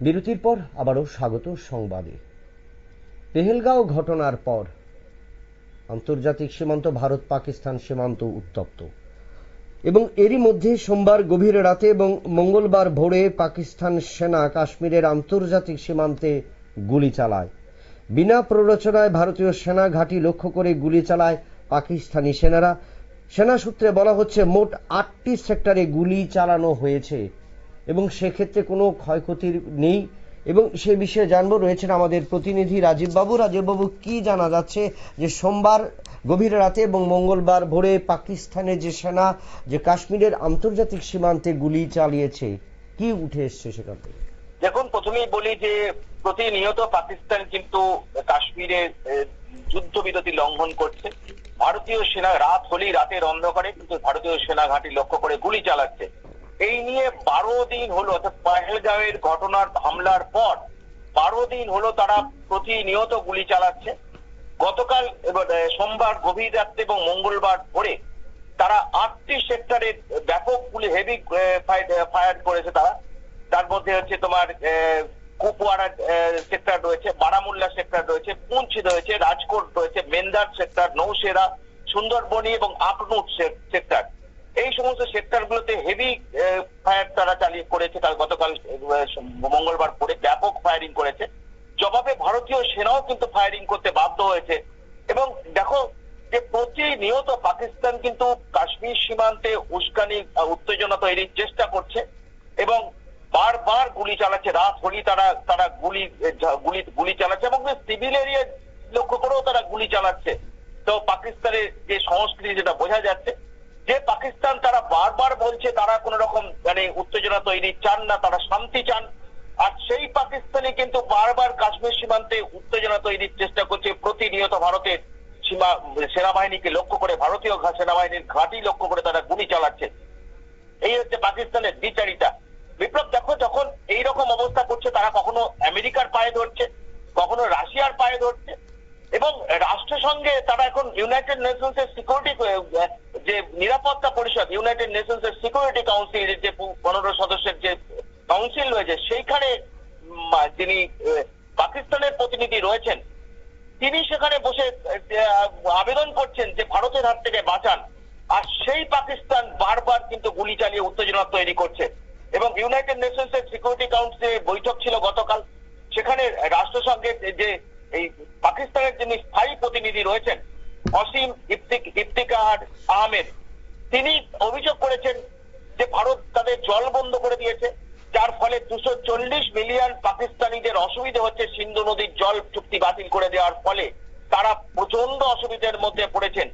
বিরতির পর আবারও স্বাগত সংবাদে। পেহেলগাঁও ঘটনার পর আন্তর্জাতিক সীমান্ত ভারত পাকিস্তান সীমান্ত উত্তপ্ত এবং এরই মধ্যে সোমবার গভীর রাতে এবং মঙ্গলবার ভোরে পাকিস্তান সেনা কাশ্মীরের আন্তর্জাতিক সীমান্তে গুলি চালায়। বিনা প্ররোচনায় ভারতীয় সেনা ঘাঁটি লক্ষ্য করে গুলি চালায় পাকিস্তানি সেনারা। সেনা সূত্রে বলা হচ্ছে মোট 8টি সেক্টরে গুলি চালানো হয়েছে এবং সেক্ষেত্রে কোনো ক্ষয়ক্ষতির নেই। এবং সে বিষয়ে জানবো, রয়েছেন আমাদের প্রতিনিধি রাজীব বাবু। রাজীব বাবু, কি জানা যাচ্ছে যে সোমবার গভীর রাতে এবং মঙ্গলবার ভোরে পাকিস্তানের যে সেনা যে কাশ্মীরের আন্তর্জাতিক সীমান্তে গুলি চালিয়েছে, কি উঠে এসছে সেখান থেকে? দেখুন, প্রথমেই বলি যে প্রতিনিয়ত পাকিস্তান কিন্তু কাশ্মীরে যুদ্ধবিরতি লঙ্ঘন করছে। ভারতীয় সেনা রাত হলেই রাতের অন্ধকারে কিন্তু ভারতীয় সেনা ঘাঁটি লক্ষ্য করে গুলি চালাচ্ছে। এই নিয়ে 12 দিন হলো, অর্থাৎ পহেলগাঁওয়ের ঘটনার হামলার পর 12 দিন হলো তারা প্রতিনিয়ত গুলি চালাচ্ছে। গতকাল সোমবার গভীর রাত্রে এবং মঙ্গলবার ভোরে তারা 8টি সেক্টরে ব্যাপক গুলি হেভি ফায়ার করেছে। তার মধ্যে হচ্ছে তোমার কুপওয়ারা সেক্টর রয়েছে, বারামুল্লা সেক্টর রয়েছে, পুঞ্চ রয়েছে, রাজকোট রয়েছে, মেন্দার সেক্টর, নৌশেরা, সুন্দরবনি এবং আখনুট সেক্টর। এই সমস্ত সেক্টরগুলোতে হেভি ফায়ার তারা চালিয়ে করেছে। তার গতকাল মঙ্গলবার পরে ব্যাপক ফায়ারিং করেছে। জবাবে ভারতীয় সেনাও কিন্তু ফায়ারিং করতে বাধ্য হয়েছে। এবং দেখো যে প্রতিনিয়ত পাকিস্তান কিন্তু কাশ্মীর সীমান্তে উস্কানি উত্তেজনা তৈরির চেষ্টা করছে এবং বারবার গুলি চালাচ্ছে। রাত হলেই তারা গুলি চালাচ্ছে এবং সিভিল এরিয়া লক্ষ্য করেও তারা গুলি চালাচ্ছে। তো পাকিস্তানের যে সংস্কৃতি যেটা বোঝা যাচ্ছে যে পাকিস্তান তারা বারবার বলছে তারা কোন রকম উত্তেজনা তৈরি চান না, তারা শান্তি চান। আর সেই পাকিস্তানি কিন্তু বারবার কাশ্মীর সীমান্তে উত্তেজনা তৈরির চেষ্টা করছে। প্রতিনিয়ত ভারতের সেনাবাহিনীকে লক্ষ্য করে, ভারতীয় সেনাবাহিনীর ঘাঁটি লক্ষ্য করে তারা গুলি চালাচ্ছে। এই হচ্ছে পাকিস্তানের দ্বিচারিতা। বিপ্লব, দেখো যখন এইরকম অবস্থা করছে তারা কখনো আমেরিকার পায়ে ধরছে, কখনো রাশিয়ার পায়ে ধরছে এবং রাষ্ট্রসংঘে তারা এখন ইউনাইটেড নেশনস এর সিকিউরিটি যে নিরাপত্তা পরিষদ, ইউনাইটেড নেশনস এর সিকিউরিটি কাউন্সিল যে 15 সদস্যের যে কাউন্সিল রয়েছে, সেইখানে যিনি পাকিস্তানের প্রতিনিধি রয়েছেন তিনি সেখানে বসে আবেদন করছেন যে ভারতের হাত থেকে বাঁচান। আর সেই পাকিস্তান বারবার কিন্তু গুলি চালিয়ে উত্তেজনা তৈরি করছে। এবং ইউনাইটেড নেশনস এর সিকিউরিটি কাউন্সিলের বৈঠক ছিল গতকাল। সেখানে রাষ্ট্রসংঘের যে এই পাকিস্তানের যিনি স্থায়ী প্রতিনিধি রয়েছেন অসীম ইফতিকার আহমেদ, তিনি অভিযোগ করেছেন যে ভারত তাদের জল বন্ধ করে দিয়েছে, যার ফলে 240 মিলিয়ন পাকিস্তানিদের অসুবিধা হচ্ছে। সিন্ধু নদীর জল চুক্তি বাতিল করে দেওয়ার ফলে তারা প্রচন্ড অসুবিধার মধ্যে পড়েছেন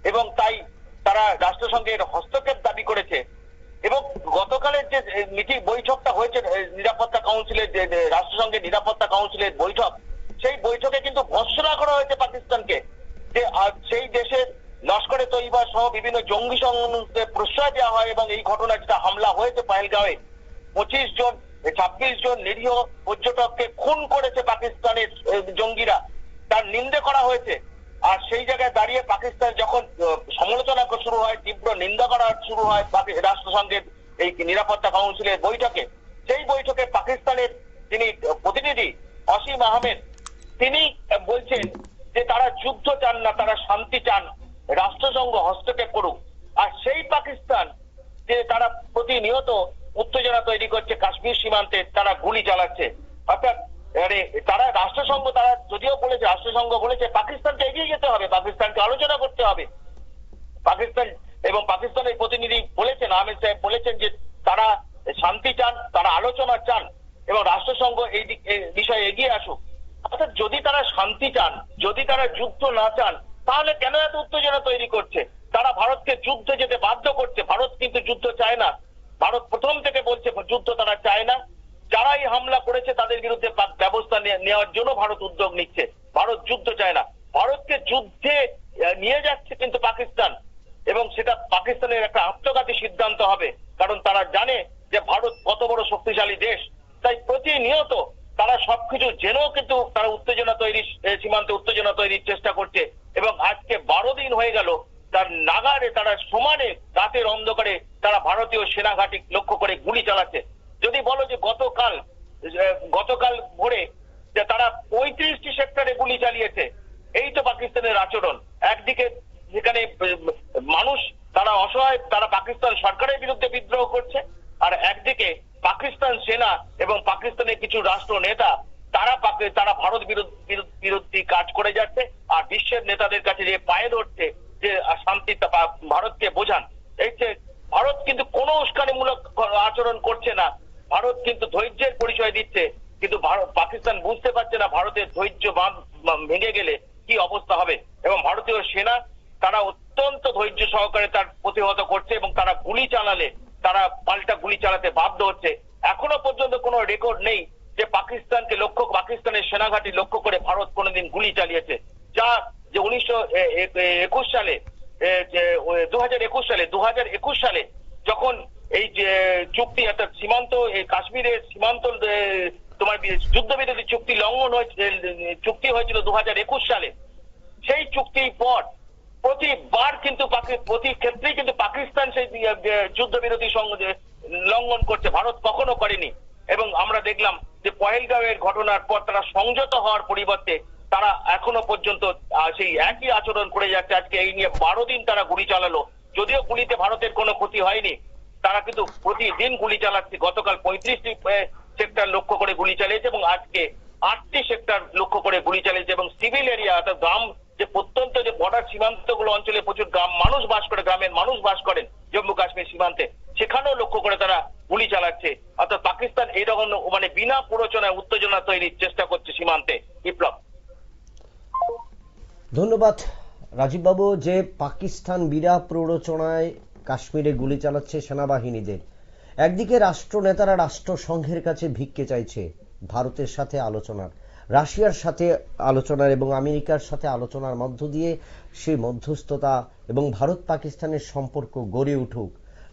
এবং তাই তারা রাষ্ট্রসংঘের হস্তক্ষেপ দাবি করেছে। এবং গতকালের যে মিটিং বৈঠকটা হয়েছে নিরাপত্তা কাউন্সিলের, যে রাষ্ট্রসংঘের নিরাপত্তা কাউন্সিলের বৈঠক, সেই বৈঠকে কিন্তু ভর্ৎসনা করা হয়েছে পাকিস্তানকে যে সেই দেশের লস্করে তৈবা সহ বিভিন্ন জঙ্গি সংগঠনকে প্রশ্রয় দেওয়া হয় এবং এই ঘটনা যেটা হামলা হয়েছে পহেলগাঁওয়ে 26 জন নিরীহ পর্যটককে খুন করেছে পাকিস্তানের জঙ্গিরা, তার নিন্দে করা হয়েছে। আর সেই জায়গায় দাঁড়িয়ে পাকিস্তান যখন সমালোচনা শুরু হয়, তীব্র নিন্দা করা শুরু হয় রাষ্ট্রসংঘের এই নিরাপত্তা কাউন্সিলের বৈঠকে, সেই বৈঠকে পাকিস্তানের যিনি প্রতিনিধি অসীম আহমেদ তিনি বলছেন যে তারা যুদ্ধ চান না, তারা শান্তি চান, রাষ্ট্রসংঘ হস্তক্ষেপ করুক। আর সেই পাকিস্তান যে তারা প্রতিনিয়ত উত্তেজনা তৈরি করছে কাশ্মীর সীমান্তে, তারা গুলি চালাচ্ছে। অর্থাৎ তারা রাষ্ট্রসংঘ, তারা যদিও বলেছে, রাষ্ট্রসংঘ বলেছে পাকিস্তানকে এগিয়ে যেতে হবে, পাকিস্তানকে আলোচনা করতে হবে। পাকিস্তান এবং পাকিস্তানের প্রতিনিধি বলেছেন, আহমেদ সাহেব বলেছেন যে তারা শান্তি চান, তারা আলোচনা চান এবং রাষ্ট্রসংঘ এই বিষয়ে এগিয়ে আসুক। অর্থাৎ যদি তারা শান্তি চান, যদি তারা যুদ্ধ না চান, তাহলে কেন এত উত্তেজনা তৈরি করছে? তারা ভারতকে যুদ্ধে যেতে বাধ্য করছে। ভারত কিন্তু যুদ্ধ চায় না। ভারত প্রথম থেকে বলছে যুদ্ধ তারা চায় না। যারা এই হামলা করেছে তাদের বিরুদ্ধে ব্যবস্থা নেওয়ার জন্য ভারত উদ্যোগ নিচ্ছে। ভারত যুদ্ধ চায় না। ভারতকে যুদ্ধে নিয়ে যাচ্ছে কিন্তু পাকিস্তান, এবং সেটা পাকিস্তানের একটা আত্মঘাতী সিদ্ধান্ত হবে, কারণ তারা জানে যে ভারত কত বড় শক্তিশালী দেশ। তাই প্রতিনিয়ত তারা সবকিছু জেনেও কিন্তু তারা উত্তেজনা তৈরি, সীমান্তে উত্তেজনা তৈরির চেষ্টা করছে। এবং আজকে 12 দিন হয়ে গেল তার নাগারে তারা সমানে রাতের অন্ধকারে তারা ভারতীয় সেনা ঘাঁটি লক্ষ্য করে গুলি চালাচ্ছে। যদি বলো যে গতকাল গতকাল ভোরে যে তারা 35টি সেক্টরে গুলি চালিয়েছে। এই তো পাকিস্তানের আচরণ। একদিকে যেখানে মানুষ তারা অসহায়, তারা পাকিস্তান সরকারের বিরুদ্ধে বিদ্রোহ করছে, আর একদিকে পাকিস্তান সেনা এবং পাকিস্তানের কিছু রাষ্ট্র নেতা তারা ভারত বিরোধী কাজ করে যাচ্ছে, আর বিশ্বের নেতাদের কাছে যে পায়ে ধরছে যে শান্তি ভারতকে বোঝান। এই যে ভারত কিন্তু কোনো উস্কানিমূলক আচরণ করছে না, ভারত কিন্তু ধৈর্যের পরিচয় দিচ্ছে, কিন্তু পাকিস্তান বুঝতে পারছে না ভারতের ধৈর্য বাঁধ ভেঙে গেলে কি অবস্থা হবে। এবং ভারতীয় সেনা তারা অত্যন্ত ধৈর্য সহকারে তার প্রতিহত করছে, এবং তারা গুলি চালালে তারা পাল্টা গুলি চালাতে বাধ্য হচ্ছে। এখনো পর্যন্ত কোনো রেকর্ড নেই যে পাকিস্তানের সেনাঘাঁটি লক্ষ্য করে ভারত কোনোদিন গুলি চালিয়েছে। যা যে 1921 সালে 2021 সালে যখন এই যে চুক্তি অর্থাৎ সীমান্ত কাশ্মীরের সীমান্ত তোমার যুদ্ধবিরতি চুক্তি লঙ্ঘন চুক্তি হয়েছিল 2021 সালে। সেই চুক্তির পর প্রতিবার কিন্তু প্রতি ক্ষেত্রেই কিন্তু পাকিস্তান সেই যুদ্ধবিরতি লঙ্ঘন করছে, ভারত কখনো করেনি। এবং আমরা দেখলাম যে পহেলগাঁওয়ের ঘটনার পর তারা সংযত হওয়ার পরিবর্তে তারা এখনো পর্যন্ত সেই একই আচরণ করে যাচ্ছে। আজকে এই নিয়ে 12 দিন তারা গুলি চালালো, যদিও গুলিতে ভারতের কোনো ক্ষতি হয়নি, তারা কিন্তু প্রতিদিন গুলি চালাচ্ছে। গতকাল 35টি সেক্টর লক্ষ্য করে গুলি চালিয়েছে, এবং আজকে 8টি সেক্টর লক্ষ্য করে গুলি চালিয়েছে। এবং সিভিল এরিয়া অর্থাৎ গ্রাম যে প্রত্যন্ত যে বর্ডার সীমান্তগুলো অঞ্চলে প্রচুর মানুষ বাস করে, গ্রামের মানুষ বাস করেন জম্মু কাশ্মীর সীমান্তে, সেখানেও লক্ষ্য করে তারা গুলি চালাচ্ছে। অর্থাৎ পাকিস্তান এইরকম মানে বিনা প্ররোচনায় উত্তেজনা তৈরির চেষ্টা করছে সীমান্তে। বিপ্লব। ধন্যবাদ রাজীব বাবু। যে পাকিস্তান বিনা প্ররোচনায় কাশ্মীরে গুলি চালাচ্ছে সেনাবাহিনীদের, একদিকে রাষ্ট্র নেতারা রাষ্ট্রসংঘের কাছে ভিক্ষে চাইছে ভারতের সাথে আলোচনার, রাশিয়ার সাথে আলোচনার এবং আমেরিকার সাথে আলোচনার মধ্য দিয়ে সেই মধ্যস্থতা এবং ভারত পাকিস্তানের সম্পর্ক গড়ে উঠুক।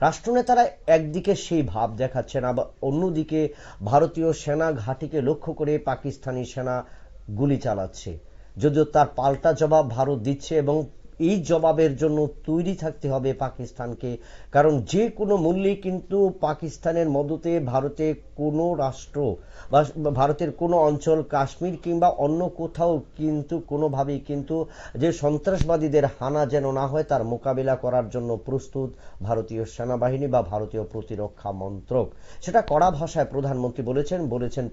রাষ্ট্রনেতারা একদিকে সেই ভাব দেখাচ্ছেন, আবার অন্যদিকে ভারতীয় সেনা ঘাঁটিকে লক্ষ্য করে পাকিস্তানি সেনা গুলি চালাচ্ছে, যদিও তার পাল্টা জবাব ভারত দিচ্ছে। এবং এই জবাবের জন্য তৈরি থাকতে হবে পাকিস্তানকে, কারণ যে কোনো মূল্যে কিন্তু পাকিস্তানের মদতে ভারতে কোনো রাষ্ট্র বা ভারতের কোনো অঞ্চল, কাশ্মীর কিংবা অন্য কোথাও কিন্তু কোনোভাবেই কিন্তু যে সন্ত্রাসবাদীদের হানা যেন না হয় তার মোকাবিলা করার জন্য প্রস্তুত ভারতীয় সেনাবাহিনী বা ভারতীয় প্রতিরক্ষা মন্ত্রক। সেটা কড়া ভাষায় প্রধানমন্ত্রী বলেছেন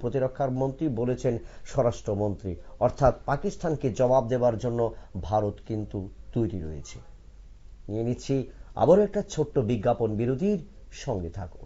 প্রতিরক্ষা মন্ত্রী বলেছেন, স্বরাষ্ট্রমন্ত্রী। অর্থাৎ পাকিস্তানকে জবাব দেওয়ার জন্য ভারত কিন্তু তৈরি রয়েছে। নিয়ে নিচ্ছি আবারও একটা ছোট্ট বিজ্ঞাপন বিরতির, সঙ্গে থাকুন।